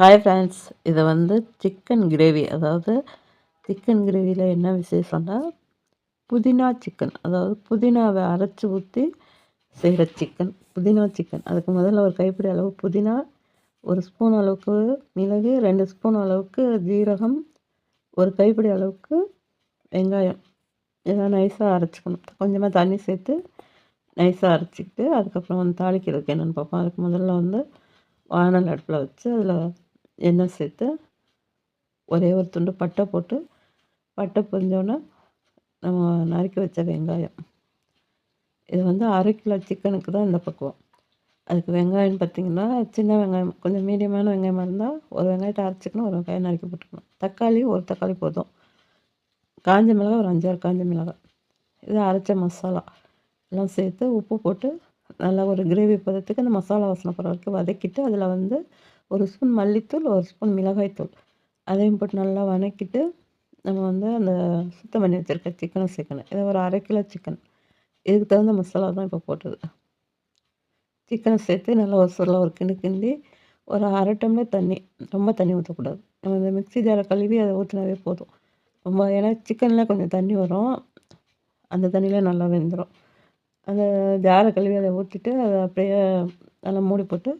Hi friends, இதை chicken gravy, அதாவது chicken கிரேவியில் என்ன விசேஷம்னா புதினா சிக்கன், அதாவது புதினாவை அரைச்சி ஊற்றி செய்கிற சிக்கன். புதினா சிக்கன். அதுக்கு முதல்ல ஒரு கைப்பிடி அளவு புதினா, ஒரு ஸ்பூன் அளவுக்கு மிளகு, 2 ஸ்பூன் அளவுக்கு ஜீரகம், ஒரு கைப்பிடி அளவுக்கு வெங்காயம், இதெல்லாம் நைஸாக அரைச்சிக்கணும். கொஞ்சமாக தண்ணி சேர்த்து நைஸாக அரைச்சிக்கிட்டு அதுக்கப்புறம் தாளிக்கிறதுக்கு என்னென்னு பார்ப்போம். அதுக்கு முதல்ல வானல் அடுப்பில் வச்சு அதில் எண்ணெய் சேர்த்து ஒரே ஒரு துண்டு பட்டை போட்டு, பட்டை பொரிஞ்சோன்னே நம்ம நறுக்கி வச்ச வெங்காயம். இது அரை கிலோ சிக்கனுக்கு தான் இந்த பக்குவம். அதுக்கு வெங்காயம் பார்த்திங்கன்னா, சின்ன வெங்காயம் கொஞ்சம் மீடியமான வெங்காயமாக இருந்தால் ஒரு வெங்காயத்தை அரைச்சிக்கணும், ஒரு வெங்காயம் நறுக்கி போட்டுக்கணும். தக்காளி ஒரு தக்காளி போதும். காஞ்ச மிளகாய் ஒரு 5-6 காஞ்ச மிளகாய். இது அரைச்ச மசாலா எல்லாம் சேர்த்து உப்பு போட்டு நல்லா ஒரு கிரேவி பதத்துக்கு அந்த மசாலா வாசனை போகிற வரைக்கும் வதக்கிட்டு, அதில் ஒரு ஸ்பூன் மல்லித்தூள், ஒரு ஸ்பூன் மிளகாய்த்தூள் அதையும் போட்டு நல்லா வதக்கிட்டு, நம்ம அந்த சுத்தம் பண்ணி வச்சுருக்க சிக்கனை சேர்க்கணும். இது ஒரு அரை கிலோ சிக்கன். இதுக்கு தகுந்த மசாலா தான் இப்போ போட்டது. சிக்கனை சேர்த்து நல்லா ஒரு கிண்டு கிண்டி ஒரு அரை டம்ளர் தண்ணி, ரொம்ப தண்ணி ஊற்றக்கூடாது. நம்ம இந்த மிக்ஸி ஜாரை கழுவி அதை ஊற்றினாவே போதும். ஏன்னா சிக்கனில் கொஞ்சம் தண்ணி வரும், அந்த தண்ணியில் நல்லா வெந்துடும். அந்த ஜாரை கழுவி அதை ஊற்றிட்டு அதை அப்படியே நல்லா மூடி போட்டு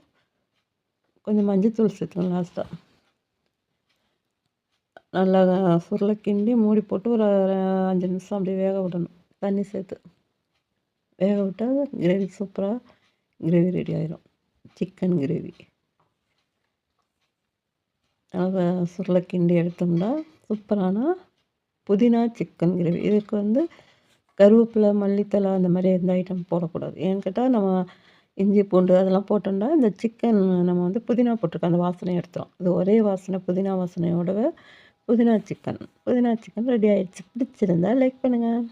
கொஞ்சம் மஞ்சத்தூள் சேர்த்துக்கணும் லாஸ்ட்டாக. நல்லா சுருளை கிண்டி மூடி போட்டு ஒரு 5 நிமிஷம் அப்படியே வேக விடணும். தண்ணி சேர்த்து வேக விட்டால் கிரேவி சூப்பராக கிரேவி ரெடி ஆயிரும். சிக்கன் கிரேவி நல்லா சுருளை கிண்டி எடுத்தோம்னா சூப்பரான புதினா சிக்கன் கிரேவி. இதுக்கு கருவேப்பிலை, மல்லித்தழை அந்த மாதிரி எந்த ஐட்டம் போடக்கூடாது. ஏன்னு கேட்டால் நம்ம இஞ்சி பூண்டு அதெல்லாம் போட்டோம்னா இந்த சிக்கன் நம்ம புதினா போட்டிருக்கோம், அந்த வாசனையை எடுத்துரும். இது ஒரே வாசனை, புதினா வாசனையோடவே புதினா சிக்கன் ரெடி ஆயிடுச்சு. பிடிச்சிருந்தா லைக் பண்ணுங்கள்.